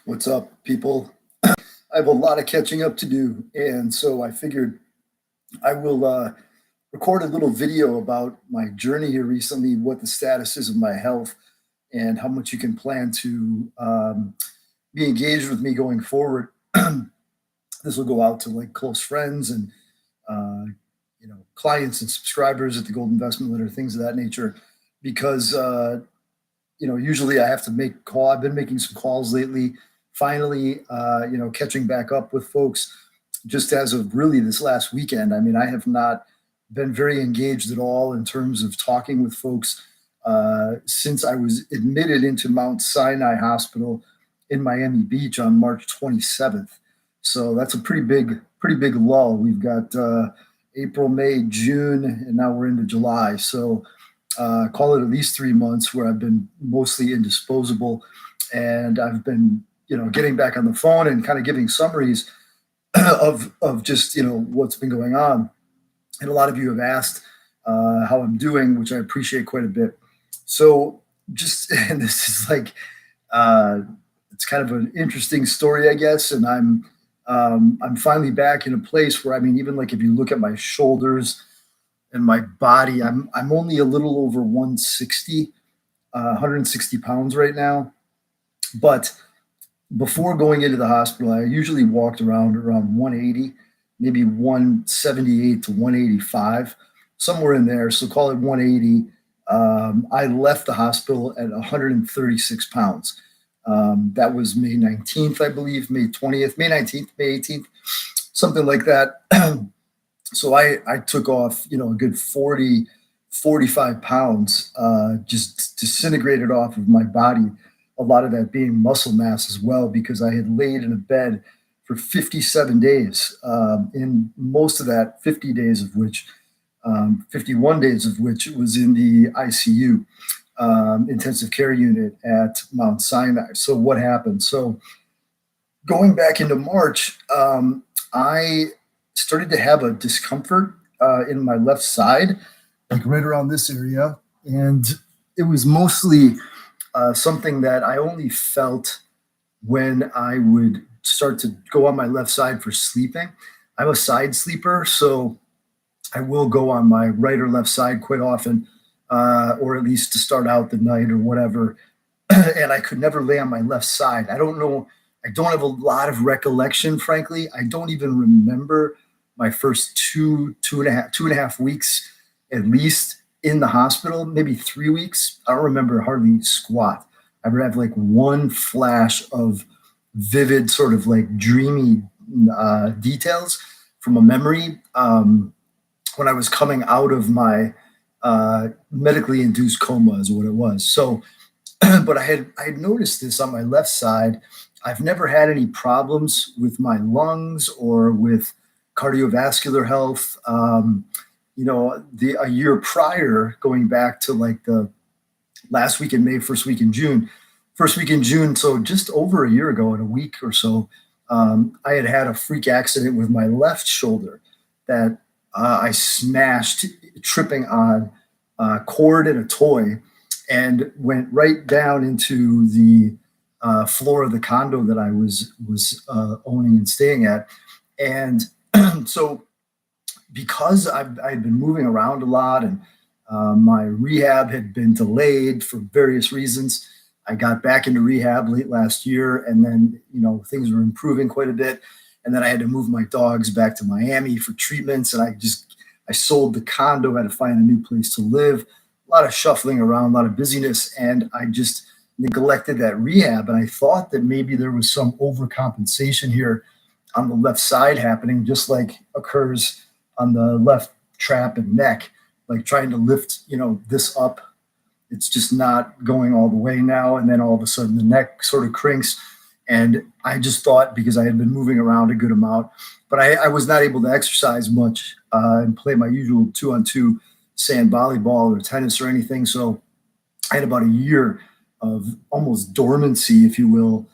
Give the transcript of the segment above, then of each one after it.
What's up, people? I have a lot of catching up to do, and so I figured I will record a little video about my journey here recently, what the status is of my health, and how much you can plan to be engaged with me going forward. This will go out to like close friends and uh, clients and subscribers at the Gold Investment Letter, things of that nature, because usually I have to make call. I've been making some calls lately. Finally, catching back up with folks just as of really this last weekend. I mean, I have not been very engaged at all in terms of talking with folks since I was admitted into Mount Sinai Hospital in Miami Beach on March 27th. So that's a pretty big lull. We've got April, May, June, and now we're into July. So call it at least 3 months where I've been mostly indisposable, and I've been getting back on the phone and kind of giving summaries of just what's been going on. And a lot of you have asked how I'm doing, which I appreciate quite a bit. So just and this is like it's kind of an interesting story, I guess. And I'm finally back in a place where, I mean, even like if you look at my shoulders and my body, I'm only a little over 160, 160 pounds right now. But before going into the hospital, I usually walked around 180, maybe 178 to 185, somewhere in there. So call it 180. I left the hospital at 136 pounds. That was May 19th, I believe, May 20th, May 19th, May 18th, something like that. So I took off, a good 40, 45 pounds, just disintegrated off of my body. A lot of that being muscle mass as well, because I had laid in a bed for 57 days. In most of that, 51 days of which was in the ICU, intensive care unit at Mount Sinai. So what happened? So going back into March, I started to have a discomfort in my left side, like right around this area. And it was mostly something that I only felt when I would start to go on my left side for sleeping. I'm a side sleeper, so I will go on my right or left side quite often, or at least to start out the night or whatever. And I could never lay on my left side. I don't know. I don't have a lot of recollection, frankly. I don't even remember my first two and a half weeks, at least, in the hospital, maybe 3 weeks. I don't remember hardly squat. I would have like one flash of vivid, sort of like dreamy details from a memory when I was coming out of my medically induced coma, is what it was. So, but I had noticed this on my left side. I've never had any problems with my lungs or with cardiovascular health. A year prior, going back to like the last week in May, first week in June, so just over a year ago, in a week or so, I had a freak accident with my left shoulder that I smashed, tripping on a cord and a toy, and went right down into the floor of the condo that I was owning and staying at. And so because I'd been moving around a lot, and my rehab had been delayed for various reasons, I got back into rehab late last year, and then things were improving quite a bit. And then I had to move my dogs back to Miami for treatments, and I sold the condo, had to find a new place to live. A lot of shuffling around, a lot of busyness, and I just neglected that rehab. And I thought that maybe there was some overcompensation here on the left side happening, just like occurs on the left trap and neck, like trying to lift, this up. It's just not going all the way now. And then all of a sudden the neck sort of crinks. And I just thought, because I had been moving around a good amount, but I was not able to exercise much and play my usual 2-on-2 sand volleyball or tennis or anything. So I had about a year of almost dormancy, if you will,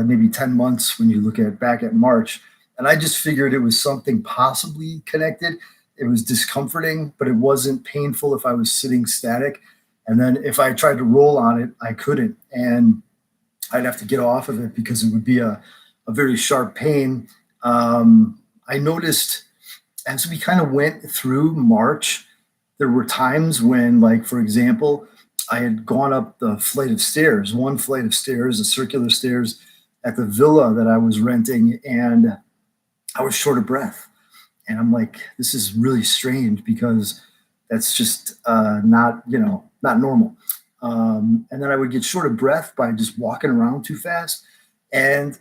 maybe 10 months when you look back at March. And I just figured it was something possibly connected. It was discomforting, but it wasn't painful if I was sitting static. And then if I tried to roll on it, I couldn't. And I'd have to get off of it because it would be a very sharp pain. I noticed as we kind of went through March, there were times when, like, for example, I had gone up the flight of stairs, one flight of stairs, a circular stairs at the villa that I was renting, and I was short of breath. And I'm like, this is really strange because that's just not, not normal. And then I would get short of breath by just walking around too fast. And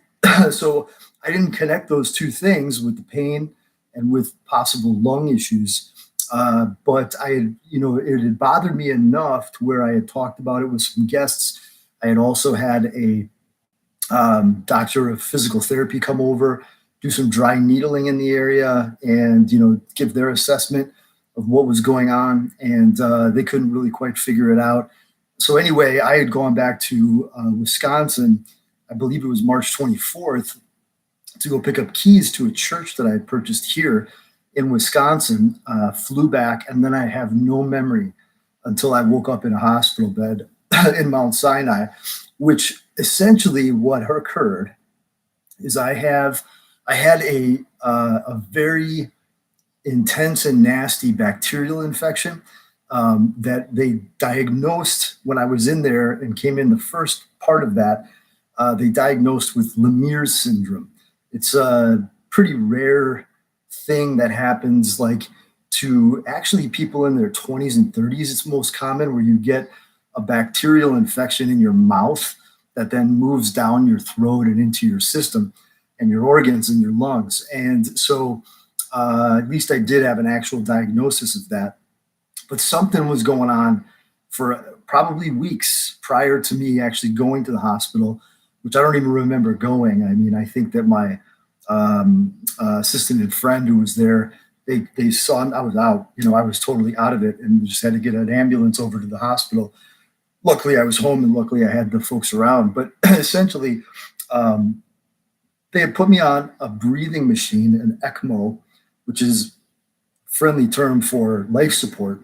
so I didn't connect those two things with the pain and with possible lung issues. But I had, it had bothered me enough to where I had talked about it with some guests. I had also had a doctor of physical therapy come over, do some dry needling in the area, and give their assessment of what was going on. And they couldn't really quite figure it out. So anyway, I had gone back to Wisconsin. I believe it was March 24th to go pick up keys to a church that I had purchased here in Wisconsin. Flew back, and then I have no memory until I woke up in a hospital bed in Mount Sinai, which essentially what occurred is I had a very intense and nasty bacterial infection that they diagnosed when I was in there and came in the first part of that. They diagnosed with Lemierre's syndrome. It's a pretty rare thing that happens, like, to actually people in their 20s and 30s. It's most common, where you get a bacterial infection in your mouth that then moves down your throat and into your system and your organs and your lungs. And so at least I did have an actual diagnosis of that. But something was going on for probably weeks prior to me actually going to the hospital, which I don't even remember going. I mean, I think that my assistant and friend who was there, they saw I was out. I was totally out of it, and just had to get an ambulance over to the hospital. Luckily, I was home, and luckily I had the folks around. But essentially, they had put me on a breathing machine, an ECMO, which is a friendly term for life support,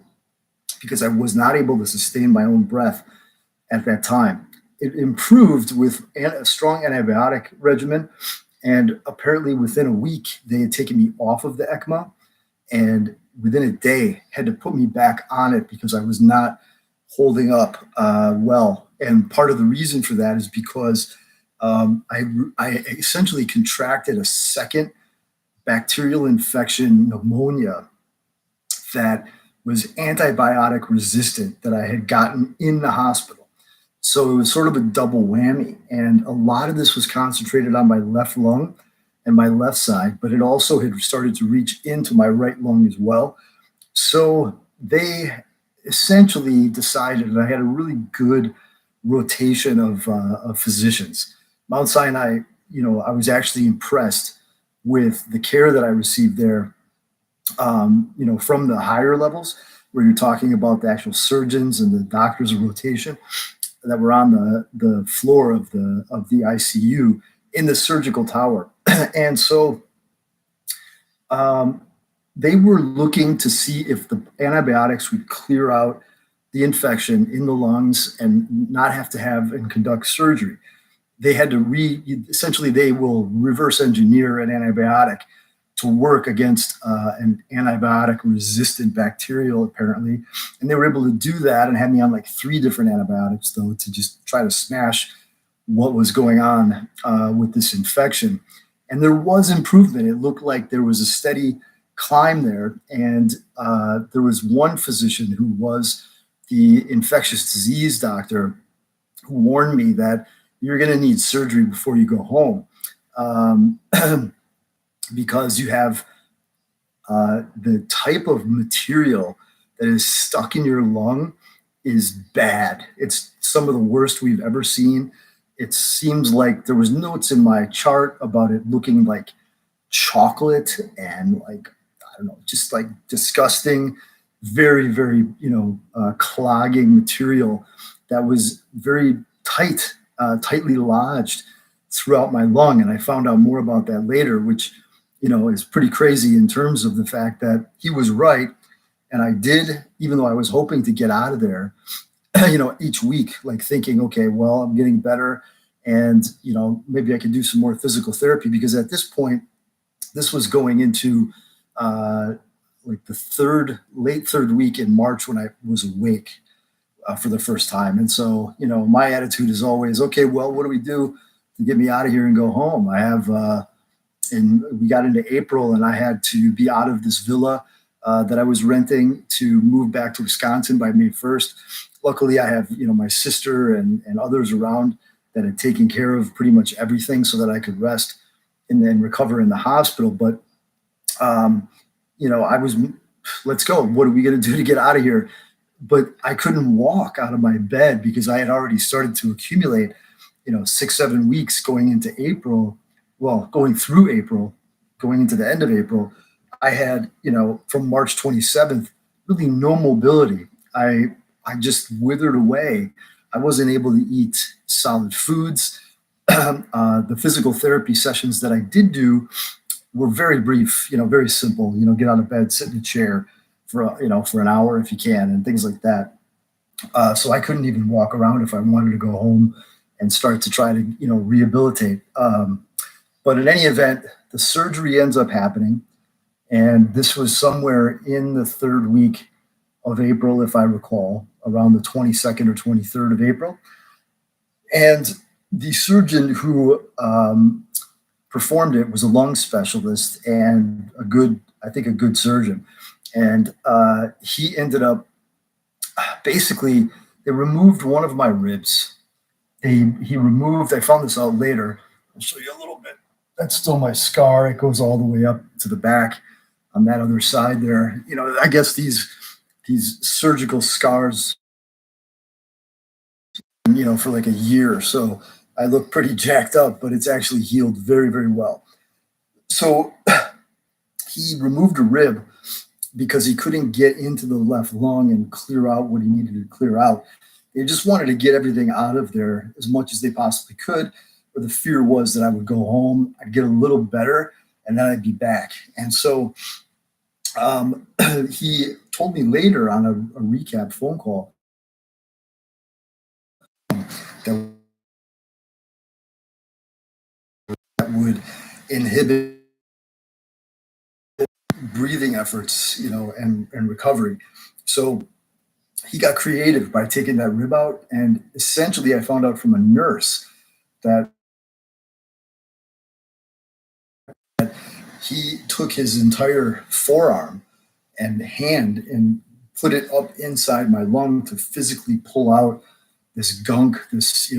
because I was not able to sustain my own breath at that time. It improved with a strong antibiotic regimen, and apparently within a week they had taken me off of the ECMO, and within a day had to put me back on it because I was not holding up well. And part of the reason for that is because I essentially contracted a second bacterial infection, pneumonia, that was antibiotic resistant, that I had gotten in the hospital. So it was sort of a double whammy. And a lot of this was concentrated on my left lung and my left side, but it also had started to reach into my right lung as well. So they essentially decided that I had a really good rotation of physicians. Mount Sinai, I was actually impressed with the care that I received there, from the higher levels, where you're talking about the actual surgeons and the doctors of rotation that were on the floor of the ICU in the surgical tower. And so they were looking to see if the antibiotics would clear out the infection in the lungs and not have to have and conduct surgery. They had to essentially they will reverse engineer an antibiotic to work against an antibiotic resistant bacterial, apparently. And they were able to do that and had me on like 3 different antibiotics, though, to just try to smash what was going on with this infection. And there was improvement. It looked like there was a steady climb there. And there was one physician who was the infectious disease doctor who warned me that you're going to need surgery before you go home. Because you have the type of material that is stuck in your lung is bad. It's some of the worst we've ever seen. It seems like there was notes in my chart about it looking like chocolate and, like, I don't know, just like disgusting, very, very, clogging material that was very tightly lodged throughout my lung. And I found out more about that later, which, is pretty crazy in terms of the fact that he was right. And I did, even though I was hoping to get out of there, each week, like thinking, okay, well, I'm getting better and maybe I could do some more physical therapy, because at this point, this was going into uh, like the late third week in March, when I was awake for the first time. And so, my attitude is always, okay, well, what do we do to get me out of here and go home? And we got into April, and I had to be out of this villa that I was renting to move back to Wisconsin by May 1st. Luckily, I have, my sister and others around that had taken care of pretty much everything so that I could rest and then recover in the hospital. But, um, I was, let's go. What are we going to do to get out of here? But I couldn't walk out of my bed because I had already started to accumulate, 6, 7 weeks going into April. Well, going through April, going into the end of April, I had, from March 27th, really no mobility. I just withered away. I wasn't able to eat solid foods. The physical therapy sessions that I did do were very brief, very simple, get out of bed, sit in a chair for an hour if you can, and things like that. So I couldn't even walk around if I wanted to go home and start to try to, rehabilitate. But in any event, the surgery ends up happening. And this was somewhere in the third week of April, if I recall, around the 22nd or 23rd of April. And the surgeon who performed it was a lung specialist and I think a good surgeon. And he ended up, basically, they removed one of my ribs. I found this out later. I'll show you a little bit. That's still my scar. It goes all the way up to the back on that other side there. I guess these surgical scars, for like a year or so, I look pretty jacked up, but it's actually healed very, very well. So he removed a rib because he couldn't get into the left lung and clear out what he needed to clear out. They just wanted to get everything out of there as much as they possibly could. But the fear was that I would go home, I'd get a little better, and then I'd be back. And so he told me later on a recap phone call that would inhibit breathing efforts, and recovery. So he got creative by taking that rib out. And essentially, I found out from a nurse that he took his entire forearm and hand and put it up inside my lung to physically pull out this gunk, this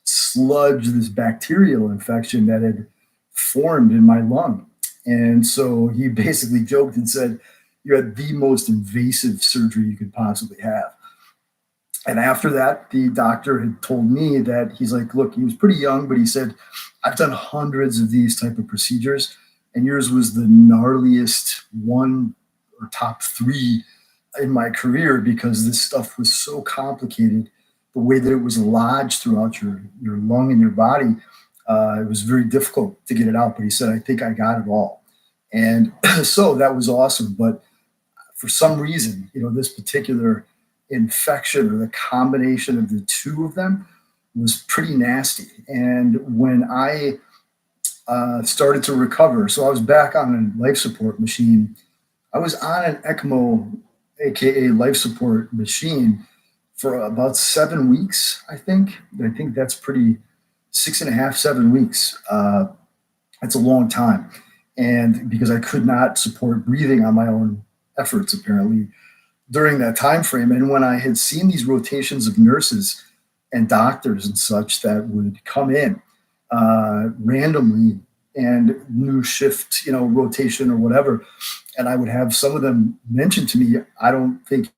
sludge, this bacterial infection that had formed in my lung. And so he basically joked and said, "You had the most invasive surgery you could possibly have." And after that, the doctor had told me that he's like, look, he was pretty young, but he said, "I've done hundreds of these type of procedures, and yours was the gnarliest one or top three in my career, because this stuff was so complicated. The way that it was lodged throughout your lung and your body, it was very difficult to get it out." But he said, "I think I got it all." And so that was awesome. But for some reason, this particular infection, or the combination of the two of them, was pretty nasty. And when I started to recover, so I was back on a life support machine. I was on an ECMO, aka life support machine, for about 7 weeks, I think. I think that's pretty, 6.5, 7 weeks. That's a long time. And because I could not support breathing on my own efforts, apparently, during that time frame. And when I had seen these rotations of nurses and doctors and such that would come in randomly, and new shift, rotation or whatever, and I would have some of them mention to me, I don't think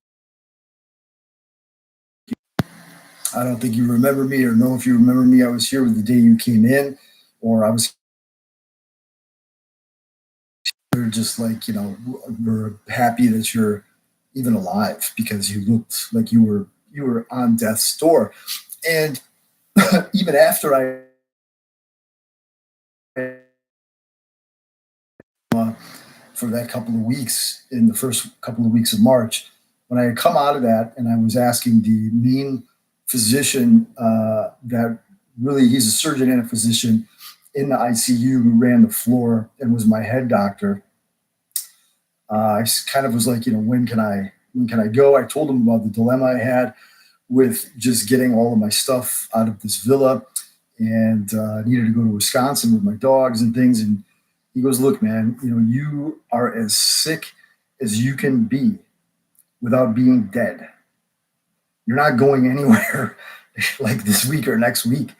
you remember me, or know if you remember me. I was here the day you came in, or I was here just like, we're happy that you're even alive, because you looked like you were on death's door. And even after for that couple of weeks, in the first couple of weeks of March, when I had come out of that, and I was asking the main physician that really, he's a surgeon and a physician in the ICU who ran the floor and was my head doctor. I kind of was like, when can I go? I told him about the dilemma I had with just getting all of my stuff out of this villa, and needed to go to Wisconsin with my dogs and things. And he goes, look, man, you are as sick as you can be without being dead. You're not going anywhere like this week or next week.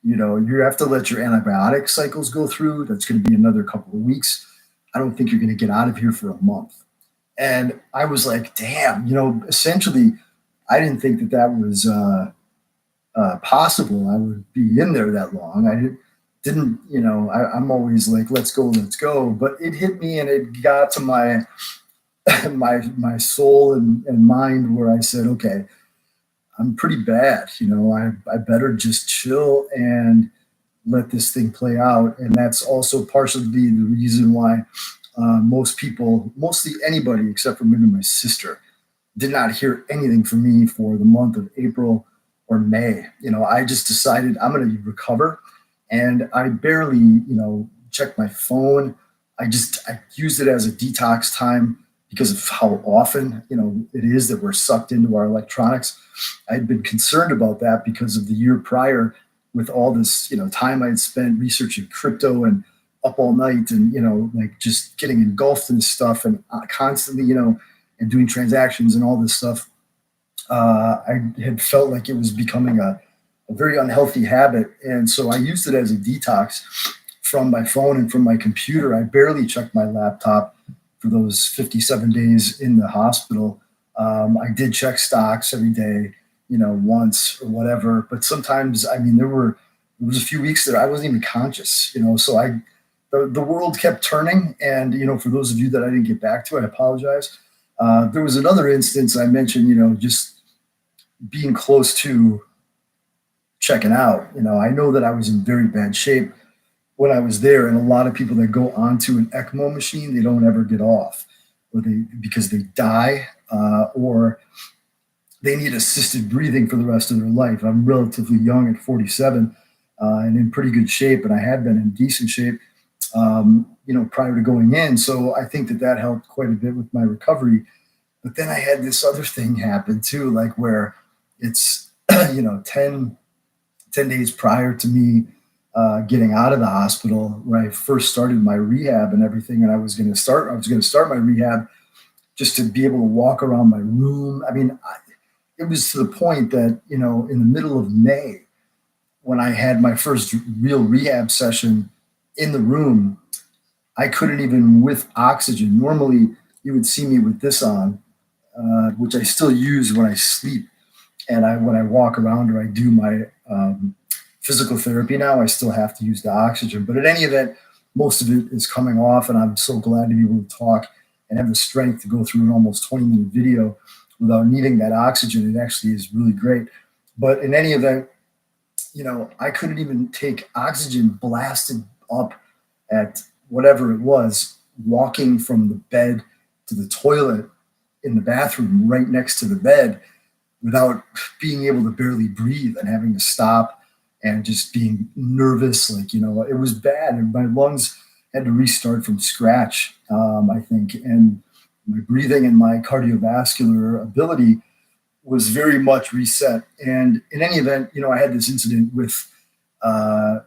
You have to let your antibiotic cycles go through. That's going to be another couple of weeks. I don't think you're going to get out of here for a month. And I was like, damn, essentially, I didn't think that was possible. I would be in there that long. Didn't, I'm always like, let's go. But it hit me, and it got to my my soul and mind, where I said, okay, I'm pretty bad. I better just chill and let this thing play out. And that's also partially the reason why most people, mostly anybody except for maybe my sister, did not hear anything from me for the month of April or May. I just decided I'm going to recover, and I barely, checked my phone. I used it as a detox time because of how often, it is that we're sucked into our electronics. I'd been concerned about that because of the year prior, with all this, time I'd spent researching crypto and up all night, and, like just getting engulfed in this stuff, and constantly, and doing transactions and all this stuff. I had felt like it was becoming a very unhealthy habit. And so I used it as a detox from my phone and from my computer. I barely checked my laptop for those 57 days in the hospital. I did check stocks every day, once or whatever. But sometimes, there was a few weeks that I wasn't even conscious, so the world kept turning. And, for those of you that I didn't get back to, I apologize. There was another instance I mentioned, just being close to checking out. I know that I was in very bad shape when I was there, and a lot of people that go onto an ECMO machine, they don't ever get off, because they die, or they need assisted breathing for the rest of their life. I'm relatively young at 47, and in pretty good shape, and I had been in decent shape, prior to going in. So I think that helped quite a bit with my recovery. But then I had this other thing happen too, like where it's, 10 days prior to me getting out of the hospital, where I first started my rehab and everything. And I was going to start my rehab just to be able to walk around my room. It was to the point that, in the middle of May, when I had my first real rehab session in the room, I couldn't even, with oxygen. Normally you would see me with this on, which I still use when I sleep. And when I walk around or I do my physical therapy now, I still have to use the oxygen. But at any event, most of it is coming off, and I'm so glad to be able to talk and have the strength to go through an almost 20-minute video without needing that oxygen. It actually is really great. But in any event, I couldn't even take oxygen blasted up at whatever it was, walking from the bed to the toilet in the bathroom right next to the bed, without being able to barely breathe and having to stop and just being nervous. It was bad. And my lungs had to restart from scratch, I think. And my breathing and my cardiovascular ability was very much reset. And in any event, I had this incident with the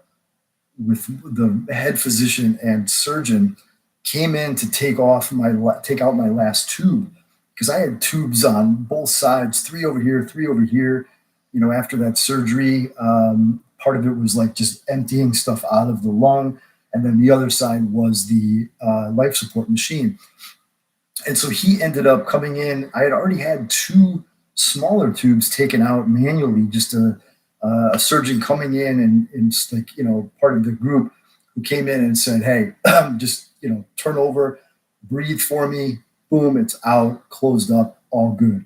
head physician and surgeon, came in to take out my last tube, because I had tubes on both sides, 3 over here, 3 over here. After that surgery, part of it was like just emptying stuff out of the lung, and then the other side was the life support machine. And so he ended up coming in. I had already had 2 smaller tubes taken out manually, just a surgeon coming in and just like, part of the group, who came in and said, hey, just, turn over, breathe for me. Boom, it's out, closed up, all good.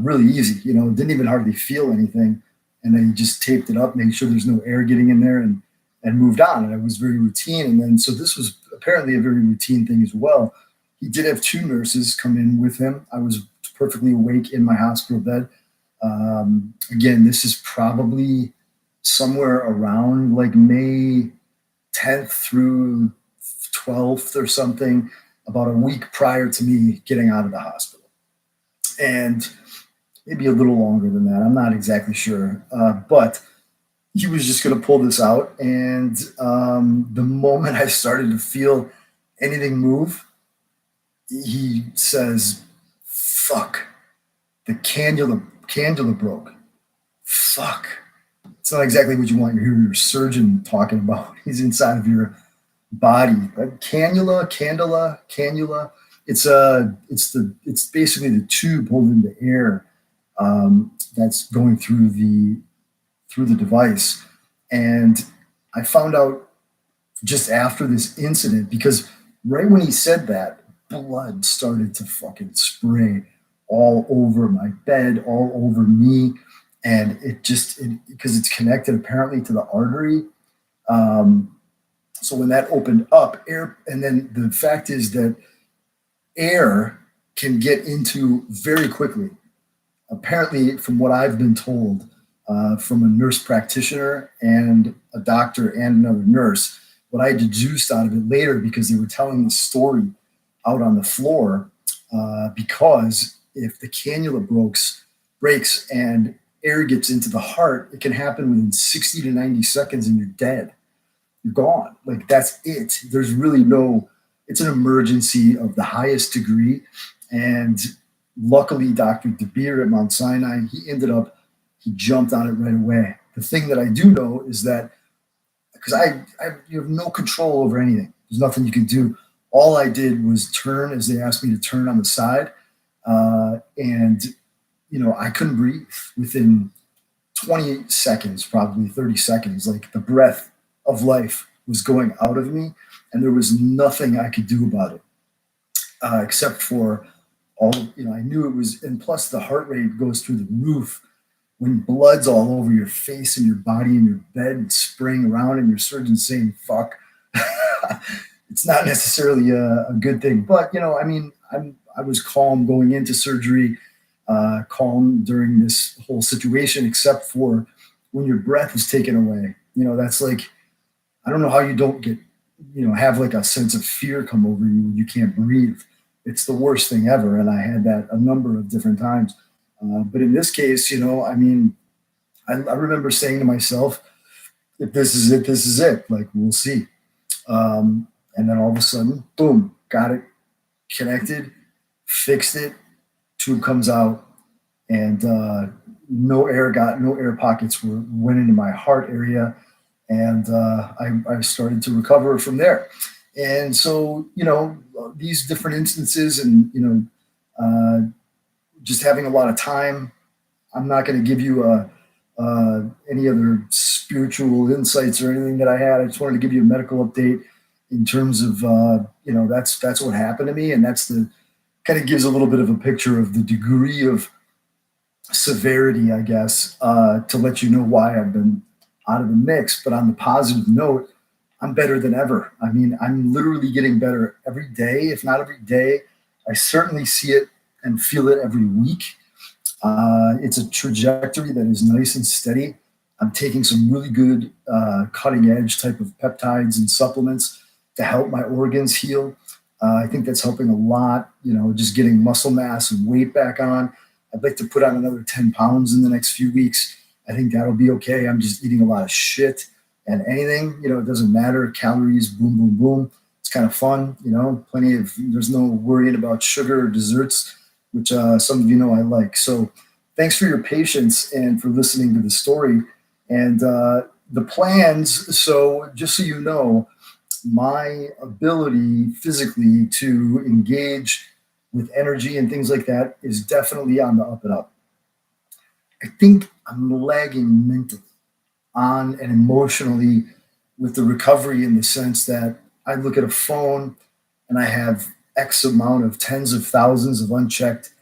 Really easy, didn't even hardly feel anything. And then he just taped it up, made sure there's no air getting in there, and moved on. And it was very routine. And then, so this was apparently a very routine thing as well. He did have 2 nurses come in with him. I was perfectly awake in my hospital bed. Again, this is probably somewhere around like May 10th through 12th or something, about a week prior to me getting out of the hospital. And maybe a little longer than that. I'm not exactly sure. But he was just going to pull this out. And the moment I started to feel anything move, he says, fuck, the cannula broke. Fuck. It's not exactly what you want your surgeon talking about. He's inside of your body. Cannula. It's basically the tube holding the air that's going through the device. And I found out just after this incident, because right when he said that, blood started to fucking spray all over my bed, all over me. And because it's connected apparently to the artery. So when that opened up, air, and then the fact is that air can get into very quickly. Apparently, from what I've been told from a nurse practitioner and a doctor and another nurse, what I deduced out of it later, because they were telling the story out on the floor, because if the cannula breaks and air gets into the heart, it can happen within 60 to 90 seconds and you're dead. You're gone. Like, that's it. There's really it's an emergency of the highest degree. And luckily, Dr. DeBeer at Mount Sinai, he jumped on it right away. The thing that I do know is that, because you have no control over anything. There's nothing you can do. All I did was turn as they asked me to turn on the side. And I couldn't breathe within 20 seconds, probably 30 seconds. Like, the breath of life was going out of me, and there was nothing I could do about it, except for I knew it was, and plus the heart rate goes through the roof when blood's all over your face and your body and your bed and spraying around, and your surgeon's saying, fuck. It's not necessarily a good thing, but I was calm going into surgery, calm during this whole situation, except for when your breath is taken away. That's like, I don't know how you don't get, have like a sense of fear come over you when you can't breathe. It's the worst thing ever. And I had that a number of different times. But in this case, I remember saying to myself, if this is it, this is it. Like, we'll see. And then all of a sudden, boom, got it connected, fixed it, tube comes out, and no air pockets went into my heart area. And I started to recover from there. And so, these different instances and, just having a lot of time, I'm not going to give you any other spiritual insights or anything that I had. I just wanted to give you a medical update in terms of, that's what happened to me. And that's kind of gives a little bit of a picture of the degree of severity, I guess, to let you know why I've been out of the mix. But on the positive note, I'm better than ever. I mean, I'm literally getting better every day, if not every day. I certainly see it and feel it every week. It's a trajectory that is nice and steady. I'm taking some really good cutting edge type of peptides and supplements to help my organs heal. I think that's helping a lot, just getting muscle mass and weight back on. I'd like to put on another 10 pounds in the next few weeks. I think that'll be okay. I'm just eating a lot of shit and anything, it doesn't matter. Calories, boom, boom, boom. It's kind of fun, there's no worrying about sugar or desserts, which some of you know I like. So thanks for your patience and for listening to the story and the plans. So just so you know, my ability physically to engage with energy and things like that is definitely on the up and up. I think I'm lagging mentally on and emotionally with the recovery, in the sense that I look at a phone and I have X amount of tens of thousands of unchecked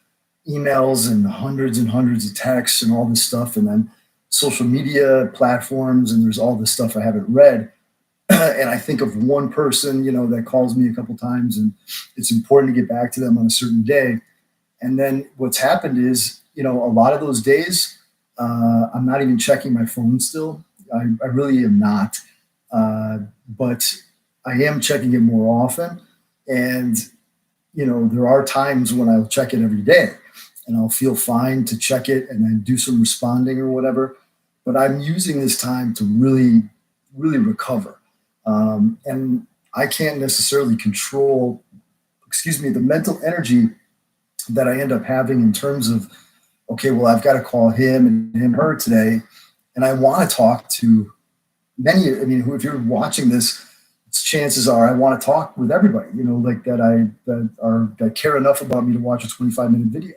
emails and hundreds of texts and all this stuff, and then social media platforms, and there's all this stuff I haven't read. And I think of one person, that calls me a couple times, and it's important to get back to them on a certain day. And then what's happened is, a lot of those days, I'm not even checking my phone still. I really am not. But I am checking it more often. And, there are times when I'll check it every day and I'll feel fine to check it and then do some responding or whatever. But I'm using this time to really, really recover. And I can't necessarily control, excuse me, the mental energy that I end up having in terms of, okay, well, I've got to call him and him, her today. And I want to talk to many, I mean, if you're watching this, chances are I want to talk with everybody, like that care enough about me to watch a 25-minute video.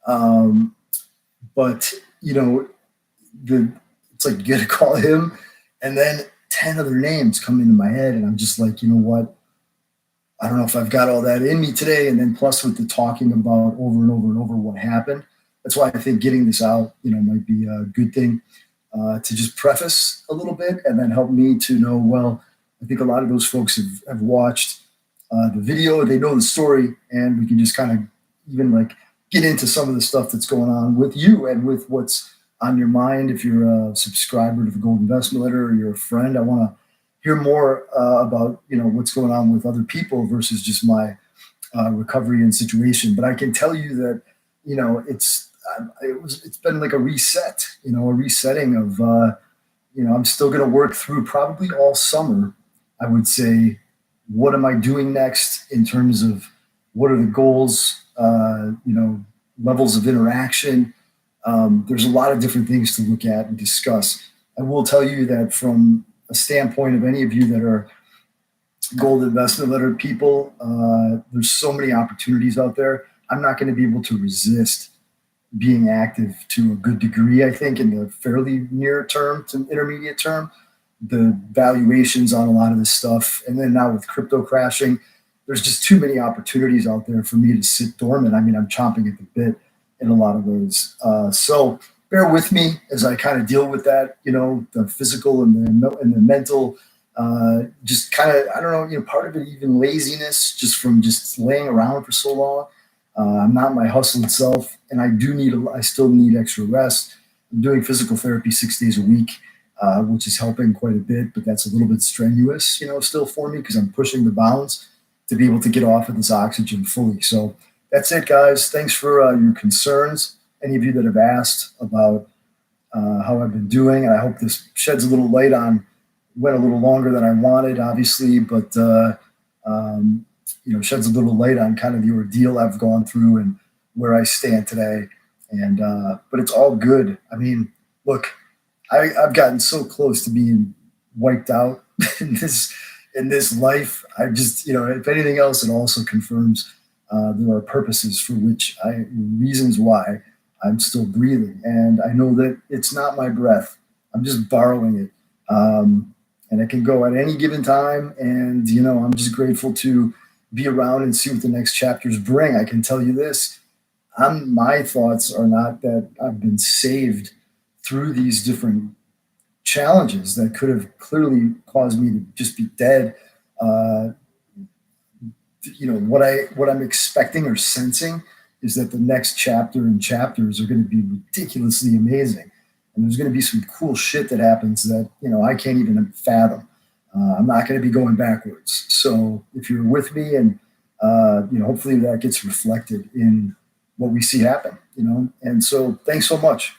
Um, but the it's like you get to call him, and then 10 other names come into my head, and I'm just like, you know what? I don't know if I've got all that in me today. And then plus with the talking about over and over and over what happened, that's why I think getting this out, might be a good thing to just preface a little bit and then help me to know, well, I think a lot of those folks have watched the video, they know the story, and we can just kind of even like get into some of the stuff that's going on with you and with what's on your mind. If you're a subscriber to the Gold Investment Letter or you're a friend, I want to hear more about what's going on with other people versus just my recovery and situation. But I can tell you that it's been like a reset, a resetting of I'm still going to work through probably all summer. I would say, what am I doing next in terms of what are the goals, levels of interaction. There's a lot of different things to look at and discuss. I will tell you that from a standpoint of any of you that are Gold Investment Letter people, there's so many opportunities out there. I'm not going to be able to resist being active to a good degree, I think, in the fairly near term to intermediate term. The valuations on a lot of this stuff, and then now with crypto crashing, there's just too many opportunities out there for me to sit dormant. I mean, I'm chomping at the bit in a lot of ways. So bear with me as I kind of deal with that, the physical and the mental, just kind of, I don't know, part of it, even laziness, just from just laying around for so long. I'm not my hustled self, and I still need extra rest. I'm doing physical therapy 6 days a week, which is helping quite a bit, but that's a little bit strenuous, still for me because I'm pushing the bounds to be able to get off of this oxygen fully. So that's it, guys. Thanks for your concerns. Any of you that have asked about how I've been doing, and I hope this sheds a little light on. Went a little longer than I wanted, obviously, but sheds a little light on kind of the ordeal I've gone through and where I stand today. And but it's all good. I mean, look, I've gotten so close to being wiped out in this life. I just, if anything else, it also confirms there are purposes for which reasons why I'm still breathing. And I know that it's not my breath. I'm just borrowing it. And it can go at any given time. And, I'm just grateful to be around and see what the next chapters bring. I can tell you this, my thoughts are not that I've been saved through these different challenges that could have clearly caused me to just be dead. What I'm expecting or sensing is that the next chapter and chapters are going to be ridiculously amazing. And there's going to be some cool shit that happens that, I can't even fathom. I'm not going to be going backwards. So if you're with me and, hopefully that gets reflected in what we see happen, and so thanks so much.